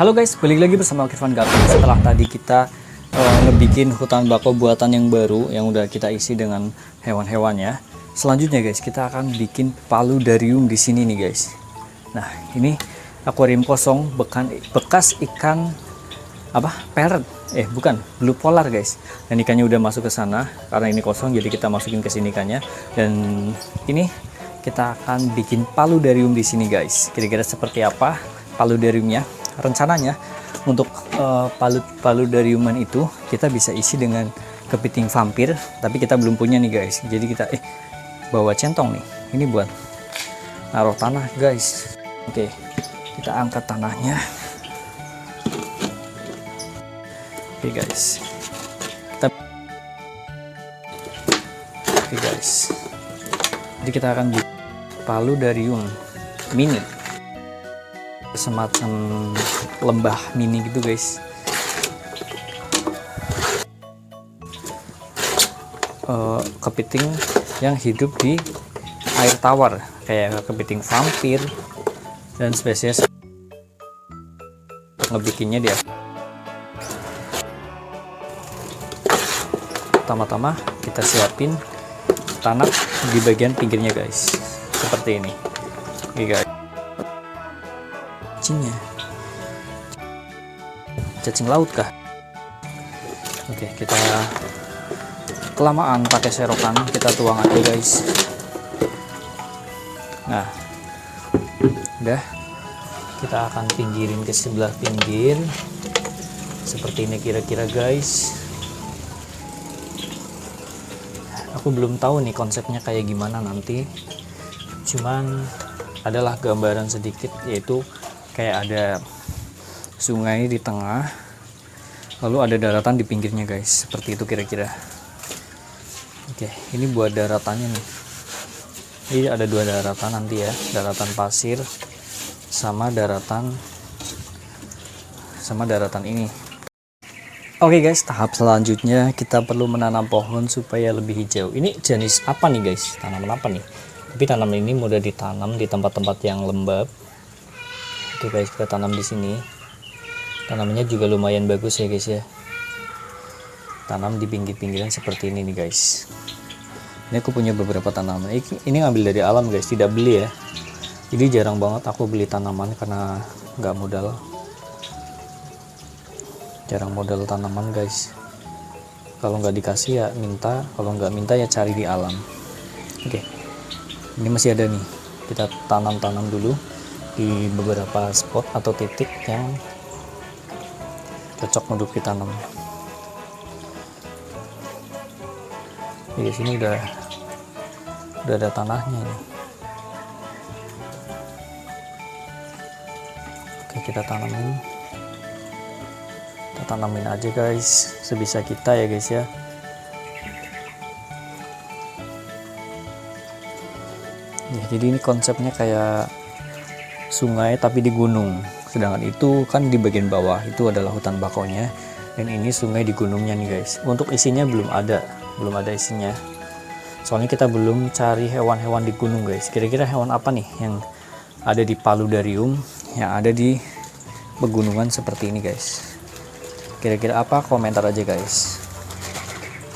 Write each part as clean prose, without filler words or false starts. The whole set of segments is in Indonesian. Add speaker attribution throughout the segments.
Speaker 1: Halo guys, balik lagi bersama Kirvan Garden. Setelah tadi kita ngebikin hutan bako buatan yang baru yang udah kita isi dengan hewan-hewannya. Selanjutnya guys, kita akan bikin paludarium di sini nih guys. Nah, ini akuarium kosong bekas ikan parrot. Bukan, blue polar guys. Dan ikannya udah masuk ke sana karena ini kosong, jadi kita masukin ke sini ikannya. Dan ini kita akan bikin paludarium di sini guys. Kira-kira seperti apa paludariumnya? Rencananya untuk paludariuman itu kita bisa isi dengan kepiting vampir, tapi kita belum punya nih guys. Jadi kita bawa centong nih. Ini buat naruh tanah guys. Oke, kita angkat tanahnya. Oke guys. Jadi kita akan bikin paludarium mini. Semacam lembah mini gitu guys. Kepiting yang hidup di air tawar kayak kepiting vampir dan spesies. Ngebikinnya dia pertama-tama kita siapin tanah di bagian pinggirnya guys, seperti ini. Oke guys, cacing laut kah? Oke, kita kelamaan pakai serokan, kita tuang aja guys. Nah, udah, kita akan pinggirin ke sebelah pinggir seperti ini kira-kira guys. Aku belum tahu nih konsepnya kayak gimana nanti, cuman adalah gambaran sedikit, yaitu kayak ada sungai di tengah, lalu ada daratan di pinggirnya guys, seperti itu kira-kira. Oke, ini buat daratannya nih. Ini ada dua daratan nanti ya, daratan pasir sama daratan ini. Oke guys, tahap selanjutnya kita perlu menanam pohon supaya lebih hijau. Ini jenis apa nih guys? Tanaman apa nih? Tapi tanaman ini mudah ditanam di tempat-tempat yang lembab. Itu guys, kita tanam di sini. Tanamannya juga lumayan bagus ya guys ya. Tanam di pinggir-pinggiran seperti ini nih guys. Ini aku punya beberapa tanaman. Ini ngambil dari alam guys, tidak beli ya. Jadi jarang banget aku beli tanaman karena nggak modal. Jarang modal tanaman guys. Kalau nggak dikasih ya minta, kalau nggak minta ya cari di alam. Oke, ini masih ada nih. Kita tanam-tanam dulu di beberapa spot atau titik yang cocok untuk ditanam. Di sini udah ada tanahnya nih. Oke, kita tanamin aja guys, sebisa kita ya guys ya. Jadi ini konsepnya kayak sungai tapi di gunung, sedangkan itu kan di bagian bawah itu adalah hutan bakonya, dan ini sungai di gunungnya nih guys. Untuk isinya belum ada isinya, soalnya kita belum cari hewan-hewan di gunung guys. Kira-kira hewan apa nih yang ada di paludarium yang ada di pegunungan seperti ini guys? Kira-kira apa? Komentar aja guys.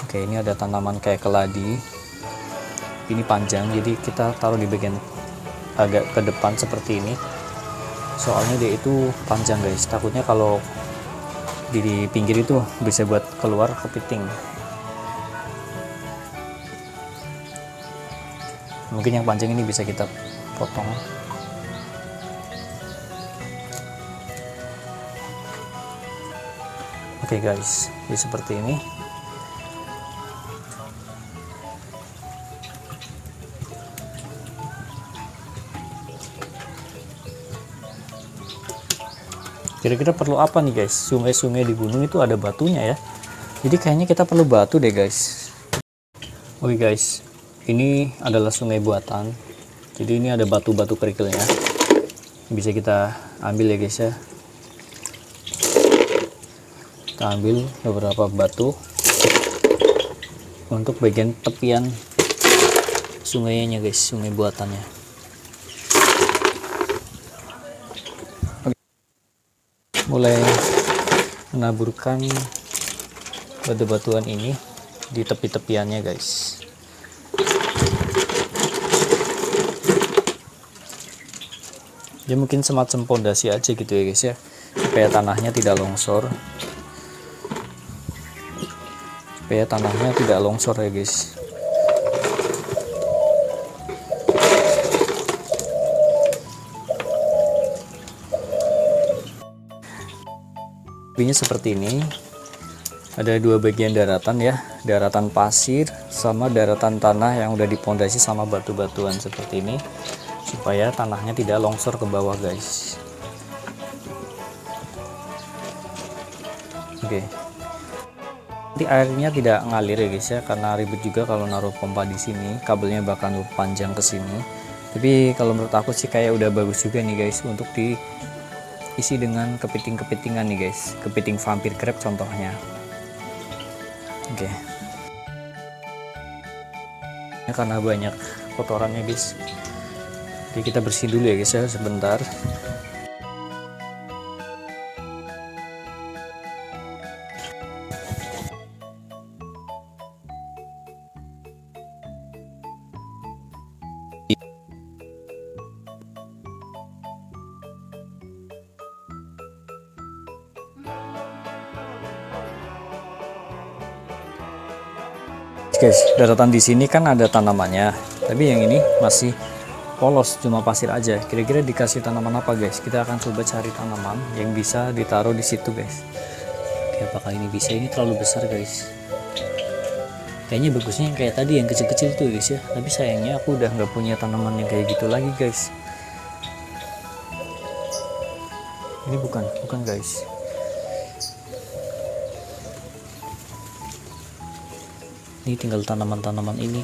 Speaker 1: Oke, ini ada tanaman kayak keladi. Ini panjang, jadi kita taruh di bagian agak ke depan seperti ini. Soalnya dia itu panjang guys. Takutnya kalau di pinggir itu bisa buat keluar kepiting. Mungkin yang panjang ini bisa kita potong. Oke guys, jadi seperti ini. Kira-kira perlu apa nih guys? Sungai-sungai di gunung itu ada batunya ya. Jadi kayaknya kita perlu batu deh guys. Oke guys, ini adalah sungai buatan. Jadi ini ada batu-batu kerikilnya. Bisa kita ambil ya guys ya. Kita ambil beberapa batu untuk bagian tepian sungainya guys, sungai buatannya. mulai menaburkan batu-batuan ini di tepi-tepiannya guys. Ya mungkin semacam pondasi aja gitu ya guys ya, supaya tanahnya tidak longsor. Ya guys. Lebihnya seperti ini. Ada dua bagian daratan ya, daratan pasir sama daratan tanah yang udah dipondasi sama batu-batuan seperti ini, supaya tanahnya tidak longsor ke bawah guys. Oke. Nanti airnya tidak ngalir ya guys ya, karena ribet juga kalau naruh pompa di sini, kabelnya bakal panjang ke sini. Tapi kalau menurut aku sih kayak udah bagus juga nih guys untuk diisi dengan kepiting-kepitingan nih guys, kepiting vampir crab contohnya. Oke. Ya, karena banyak kotorannya guys, jadi kita bersihin dulu ya guys ya sebentar. Guys, daratan di sini kan ada tanamannya, tapi yang ini masih polos, cuma pasir aja. Kira-kira dikasih tanaman apa guys? Kita akan coba cari tanaman yang bisa ditaruh di situ guys. Oke, apakah ini bisa? Ini terlalu besar guys. Kayaknya bagusnya yang kayak tadi, yang kecil-kecil tuh guys ya. Tapi sayangnya aku udah nggak punya tanaman yang kayak gitu lagi guys. Ini bukan guys. Ini tinggal tanaman-tanaman ini.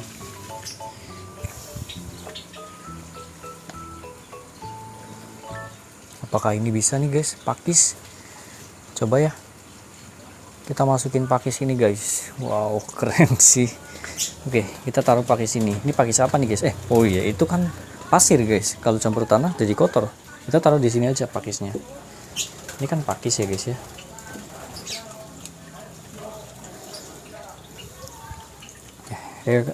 Speaker 1: Apakah ini bisa nih guys? Pakis. Coba ya. Kita masukin pakis ini guys. Wow, keren sih. Oke, kita taruh pakis ini. Ini pakis apa nih guys? Oh iya, itu kan pasir guys. Kalau campur tanah jadi kotor. Kita taruh di sini aja pakisnya. Ini kan pakis ya guys ya.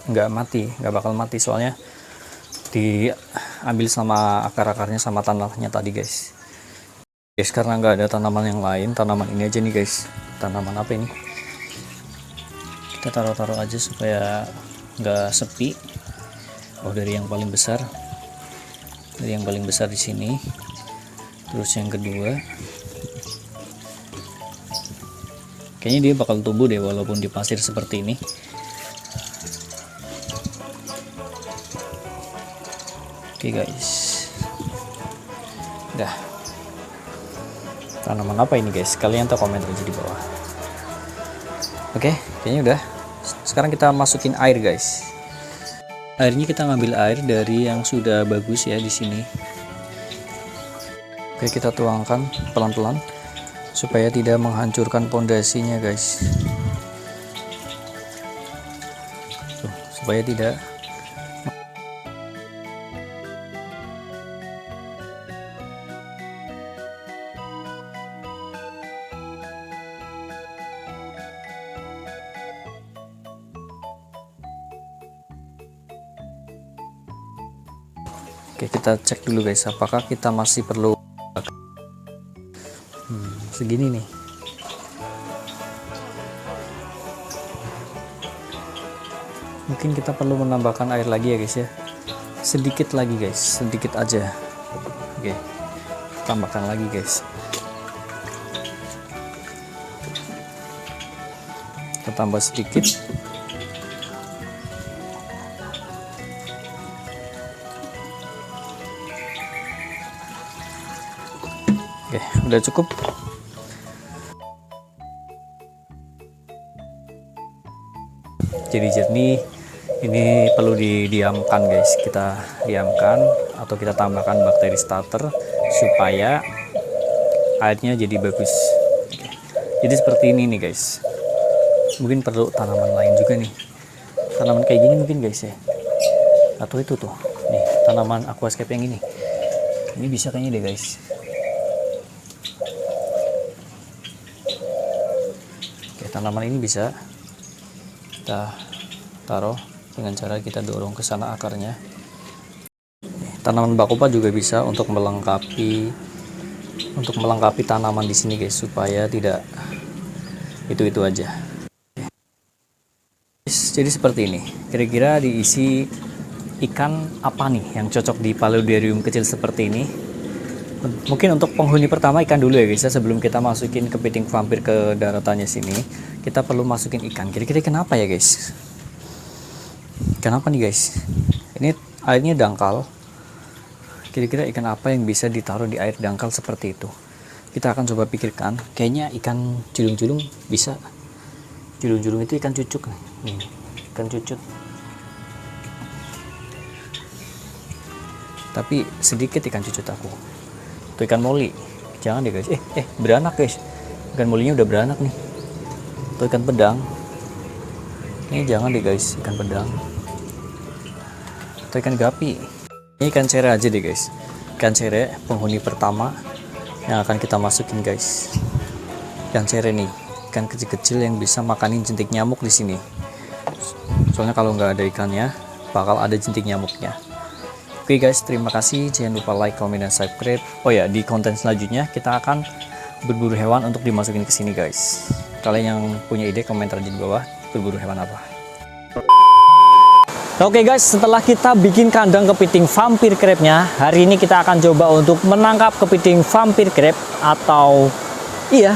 Speaker 1: Nggak bakal mati soalnya diambil sama akar-akarnya sama tanahnya tadi guys. Karena nggak ada tanaman yang lain, tanaman ini aja nih guys. Tanaman apa ini? Kita taruh-taruh aja supaya nggak sepi. Oh, dari yang paling besar, di sini. Terus yang kedua, kayaknya dia bakal tumbuh deh walaupun di pasir seperti ini. Oke guys, dah. Tanaman apa ini guys? Kalian tuh komen aja di bawah. Oke, kayaknya udah. Sekarang kita masukin air guys. Airnya kita ngambil air dari yang sudah bagus ya di sini. Oke, kita tuangkan pelan-pelan supaya tidak menghancurkan pondasinya guys. Tuh, supaya tidak. Oke, kita cek dulu guys, apakah kita masih perlu segini nih. Mungkin kita perlu menambahkan air lagi ya guys ya, sedikit lagi guys, sedikit aja. Oke, tambahkan lagi guys. Kita tambah sedikit. Oke, udah cukup. Jadi jernih. Ini perlu didiamkan guys. Kita diamkan atau kita tambahkan bakteri starter supaya airnya jadi bagus. Oke. Jadi seperti ini nih guys. Mungkin perlu tanaman lain juga nih. Tanaman kayak gini mungkin guys ya. Atau itu tuh. Nih, tanaman aquascape yang ini. Ini bisa kayaknya deh guys. tanaman ini bisa kita taruh dengan cara kita dorong ke sana akarnya. Tanaman bakopa juga bisa untuk melengkapi tanaman di sini guys, supaya tidak itu aja. Jadi seperti ini, kira-kira diisi ikan apa nih yang cocok di paludarium kecil seperti ini. Mungkin untuk penghuni pertama ikan dulu ya guys ya, sebelum kita masukin kepiting vampir ke daratannya sini. Kita perlu masukin ikan. Kira-kira kenapa ya guys? Kenapa nih guys? Ini airnya dangkal. Kira-kira ikan apa yang bisa ditaruh di air dangkal seperti itu? Kita akan coba pikirkan. Kayaknya ikan julung-julung bisa. Julung-julung itu ikan cucuk nih. Ikan cucut. Tapi sedikit ikan cucut aku. Itu ikan moli. Jangan deh guys. Beranak guys. Ikan molinya udah beranak nih. Itu ikan pedang. Ini jangan deh guys, ikan pedang. Atau ikan gapi. Ini ikan cere aja deh guys. Ikan cere penghuni pertama yang akan kita masukin guys. Ikan cere nih, ikan kecil-kecil yang bisa makanin jentik nyamuk di sini. Soalnya kalau nggak ada ikannya, bakal ada jentik nyamuknya. Oke guys, terima kasih. Jangan lupa like, comment, dan subscribe. Oh ya, di konten selanjutnya kita akan berburu hewan untuk dimasukin ke sini guys. Kalian yang punya ide komentar di bawah, berburu hewan apa. Oke guys, setelah kita bikin kandang kepiting vampir crab-nya, hari ini kita akan coba untuk menangkap kepiting vampir crab atau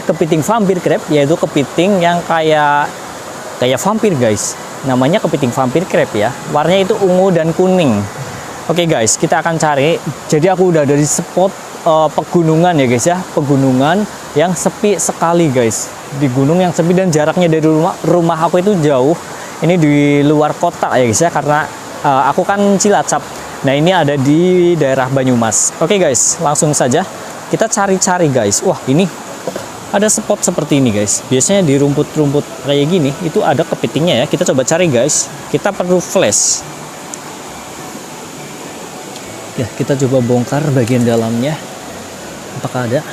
Speaker 1: kepiting vampir crab, yaitu kepiting yang kayak vampir guys. Namanya kepiting vampir crab ya. Warnanya itu ungu dan kuning. Oke guys, kita akan cari. Jadi aku udah dari spot pegunungan ya guys ya, pegunungan yang sepi sekali guys. Di gunung yang sepi dan jaraknya dari rumah aku itu jauh. Ini di luar kota ya guys ya, karena aku kan Cilacap. Nah ini ada di daerah Banyumas. Oke guys, langsung saja kita cari-cari guys. Wah ini ada spot seperti ini guys. Biasanya di rumput-rumput kayak gini itu ada kepitingnya ya. Kita coba cari guys. Kita perlu flash. Ya, kita coba bongkar bagian dalamnya. Apakah ada?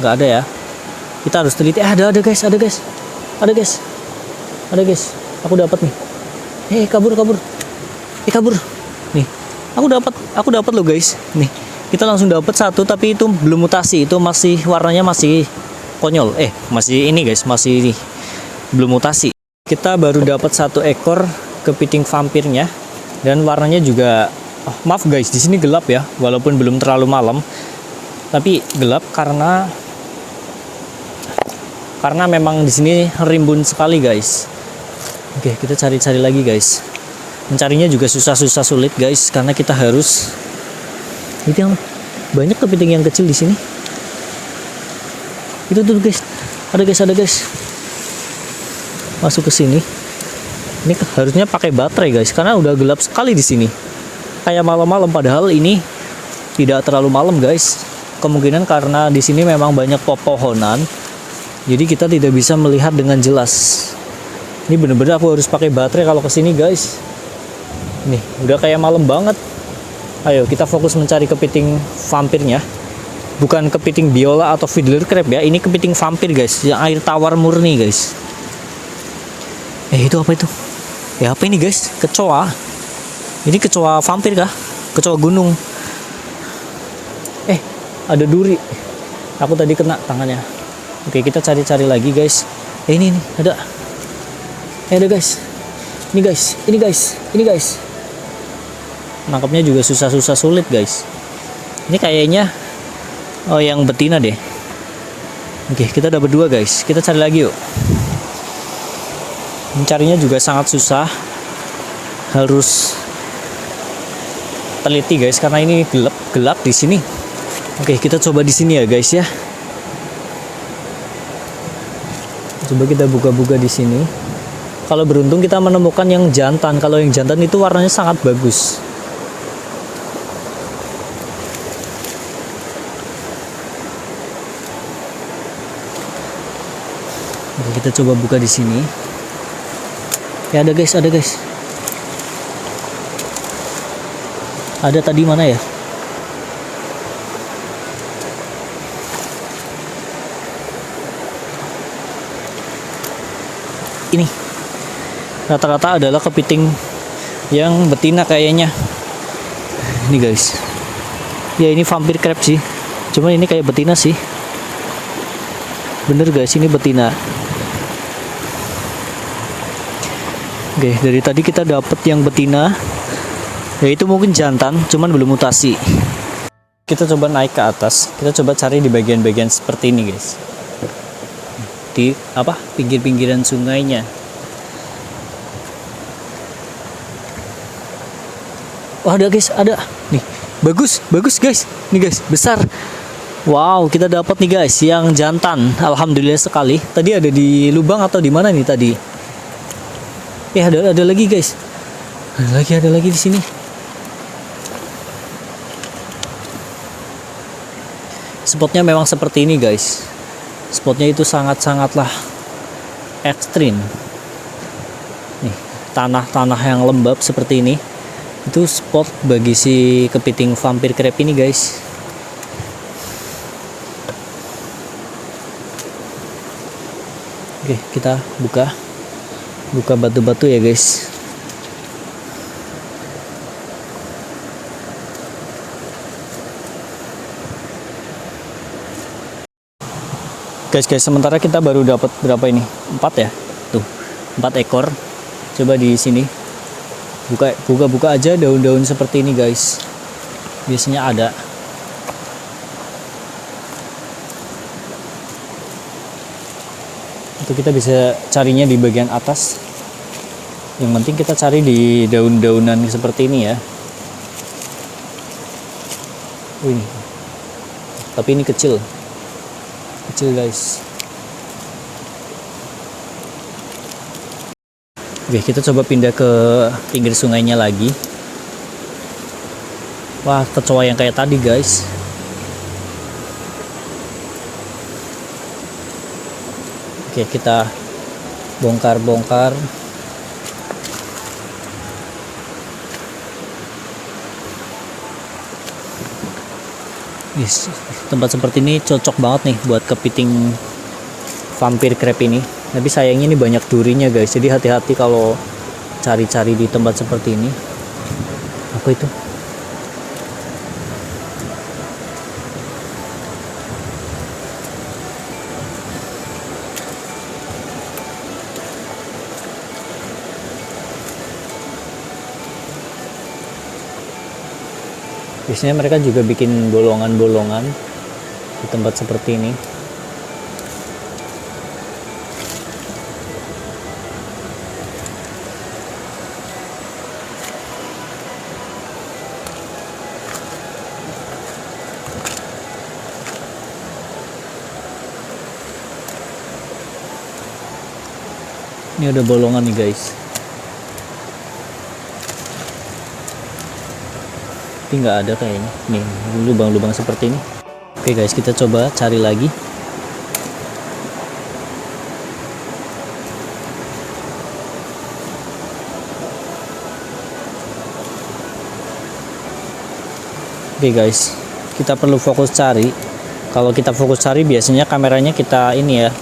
Speaker 1: Nggak ada ya. Kita harus teliti. Ada guys, ada guys. Ada guys. Ada guys. Aku dapat nih. Kabur. Kabur. Nih. Aku dapat loh guys. Nih. Kita langsung dapat satu, tapi itu belum mutasi. Itu masih warnanya masih konyol. Masih ini guys, masih belum mutasi. Kita baru dapat satu ekor kepiting vampirnya. Dan warnanya juga, maaf guys, di sini gelap ya, walaupun belum terlalu malam, tapi gelap karena memang di sini rimbun sekali guys. Oke, kita cari-cari lagi guys. Mencarinya juga susah-susah sulit guys, karena kita harus. Itu yang banyak kepiting yang kecil di sini. Itu tuh guys, ada guys. Masuk ke sini. Ini harusnya pakai baterai guys, karena udah gelap sekali di sini. Kayak malam-malam, padahal ini tidak terlalu malam guys. Kemungkinan karena di sini memang banyak pepohonan, jadi kita tidak bisa melihat dengan jelas. Ini bener-bener aku harus pakai baterai kalau kesini guys. Nih, udah kayak malam banget. Ayo kita fokus mencari kepiting vampirnya. Bukan kepiting biola atau fiddler crab ya. Ini kepiting vampir guys, yang air tawar murni guys. Itu apa itu? Ya apa ini guys? Kecoa. Ini kecoa vampir kah? Kecoa gunung. Ada duri. Aku tadi kena tangannya. Oke, kita cari-cari lagi guys. Ini ada. Ada guys. Ini guys. Nangkapnya juga susah-susah sulit guys. Ini kayaknya yang betina deh. Oke, kita dapat dua guys. Kita cari lagi yuk. Mencarinya juga sangat susah, harus teliti guys, karena ini gelap di sini. Oke, kita coba di sini ya guys ya. Coba kita buka-buka di sini. Kalau beruntung kita menemukan yang jantan. Kalau yang jantan itu warnanya sangat bagus. Oke, kita coba buka di sini. Ya ada guys. Ada tadi mana ya? ini. Rata-rata adalah kepiting yang betina kayaknya. Ini guys. Ya ini vampir crab sih. Cuman ini kayak betina sih. Bener guys, ini betina. Oke, dari tadi kita dapat yang betina. Ya itu mungkin jantan, cuman belum mutasi. Kita coba naik ke atas. Kita coba cari di bagian-bagian seperti ini guys. Di apa? Pinggir-pinggiran sungainya. Oh, ada guys, ada. Nih, bagus guys. Nih guys, besar. Wow, kita dapat nih guys yang jantan. Alhamdulillah sekali. Tadi ada di lubang atau di mana nih tadi? Ada lagi guys. Ada lagi di sini. Spotnya memang seperti ini guys. Spotnya itu sangatlah ekstrim. Nih, tanah-tanah yang lembab seperti ini. Itu spot bagi si kepiting vampir crab ini guys. Oke, kita buka batu-batu ya guys. Guys, sementara kita baru dapat berapa ini? 4 ya? Tuh, 4 ekor. Coba di sini. Buka aja daun-daun seperti ini guys. Biasanya ada. Itu kita bisa carinya di bagian atas. Yang penting kita cari di daun-daunan seperti ini ya. Ini. Tapi ini kecil guys. Oke, kita coba pindah ke pinggir sungainya lagi. Wah, kecoa yang kayak tadi guys. Oke, kita bongkar. Yes, tempat seperti ini cocok banget nih buat kepiting vampir crab ini. Tapi sayangnya ini banyak durinya guys. Jadi hati-hati kalau cari-cari di tempat seperti ini. Apa itu? Biasanya mereka juga bikin bolongan-bolongan di tempat seperti ini. Ini ada bolongan nih guys. Tapi nggak ada kayaknya. Nih, lubang-lubang seperti ini. Oke guys, kita coba cari lagi. Oke guys, kita perlu fokus cari. Kalau kita fokus cari biasanya kameranya kita ini ya,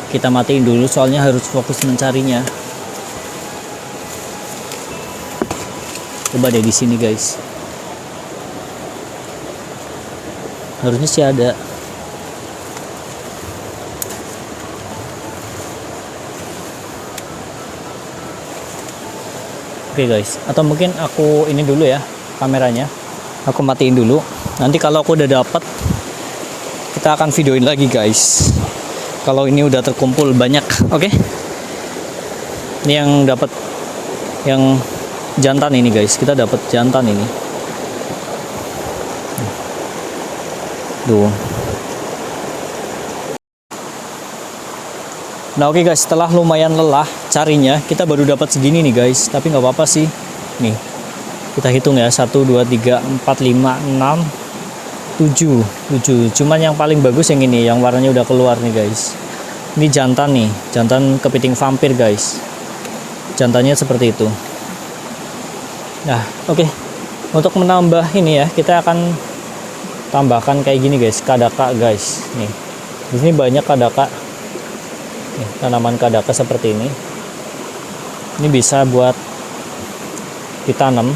Speaker 1: kita matiin dulu soalnya harus fokus mencarinya. Coba deh di sini guys. Harusnya sih ada. Oke guys, atau mungkin aku ini dulu ya kameranya. Aku matiin dulu. Nanti kalau aku udah dapet, kita akan videoin lagi guys. Kalau ini udah terkumpul banyak, oke? Ini yang dapat yang jantan ini guys. Kita dapat jantan ini. Tuh. Nah oke guys, setelah lumayan lelah carinya, kita baru dapat segini nih guys. Tapi nggak apa-apa sih. Nih, kita hitung ya, 1, 2, 3, 4, 5, 6, 7. Cuman yang paling bagus yang ini, yang warnanya udah keluar nih guys. Ini jantan nih, jantan kepiting vampir guys. Jantannya seperti itu. Nah oke, untuk menambah ini ya, kita akan tambahkan kayak gini guys, kadaka guys. Nih, di sini banyak kadaka. Nih, tanaman kadaka seperti ini. Ini bisa buat ditanam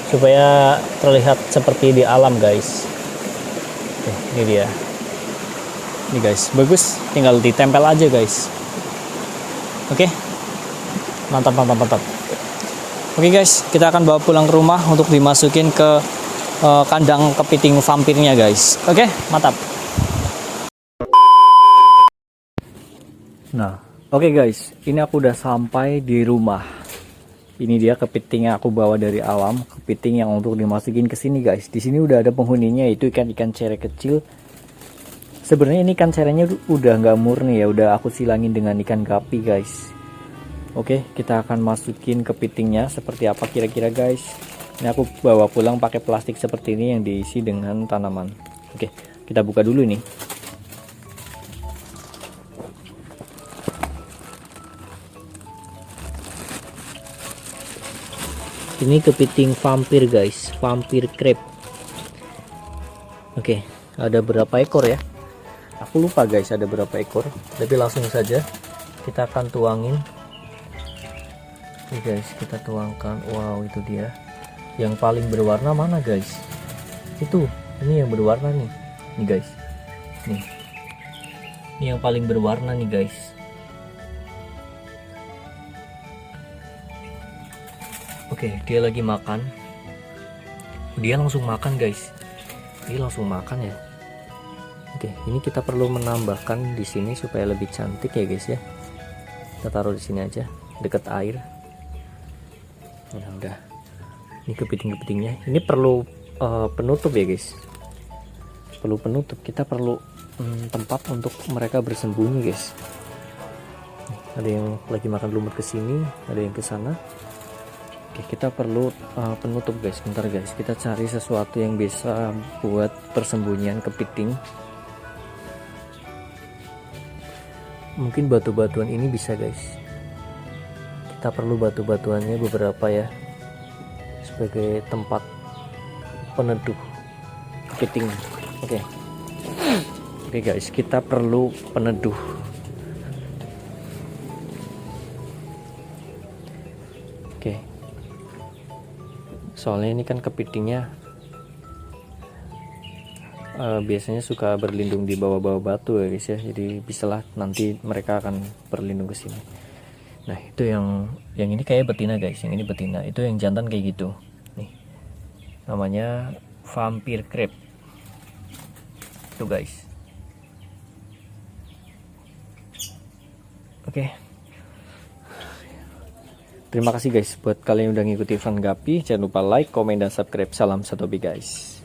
Speaker 1: supaya terlihat seperti di alam, guys. Oke, ini dia. Ini guys, bagus. Tinggal ditempel aja, guys. Oke. Mantap, mantap, mantap. Oke guys, kita akan bawa pulang ke rumah untuk dimasukin ke kandang kepiting vampirnya, guys. Oke, mantap. Nah, oke guys, ini aku udah sampai di rumah. Ini dia kepiting yang aku bawa dari alam, kepiting yang untuk dimasukin ke sini, guys. Di sini udah ada penghuninya, itu ikan-ikan cere kecil. Sebenarnya ini ikan cerenya udah nggak murni ya, udah aku silangin dengan ikan gapi, guys. Oke, kita akan masukin kepitingnya seperti apa kira-kira, guys. Ini aku bawa pulang pakai plastik seperti ini yang diisi dengan tanaman. Oke, kita buka dulu nih. Ini kepiting vampir, guys, vampir crab. Oke, ada berapa ekor ya? Aku lupa, guys, ada berapa ekor. Tapi langsung saja kita akan tuangin. Oke guys, kita tuangkan. Wow, itu dia. Yang paling berwarna mana, guys? Itu, ini yang berwarna nih. Nih guys. Nih. Ini yang paling berwarna nih, guys. Oke, dia lagi makan. Dia langsung makan, guys. Dia langsung makan ya. Oke, ini kita perlu menambahkan di sini supaya lebih cantik ya, guys ya. Kita taruh di sini aja, dekat air. Ya udah. Ini kepiting-kepitingnya. Ini perlu penutup ya, guys. Perlu penutup. Kita perlu tempat untuk mereka bersembunyi, guys. Ada yang lagi makan lumut ke sini, ada yang ke sana. Oke, kita perlu penutup, guys. Bentar, guys. Kita cari sesuatu yang bisa buat persembunyian kepiting. Mungkin batu-batuan ini bisa, guys. Kita perlu batu-batuannya beberapa ya, sebagai tempat peneduh kepiting. Oke. Oke, guys. Kita perlu peneduh. Oke. Soalnya ini kan kepitingnya biasanya suka berlindung di bawah-bawah batu ya, guys ya. Jadi bisalah nanti mereka akan berlindung ke sini. Nah, itu yang ini kayak betina, guys. Yang ini betina. Itu yang jantan kayak gitu. Nih. Namanya vampir crab. Tuh, guys. Oke. Terima kasih, guys, buat kalian yang udah ngikuti Ivan Gapi. Jangan lupa like, komen, dan subscribe. Salam satobi, guys.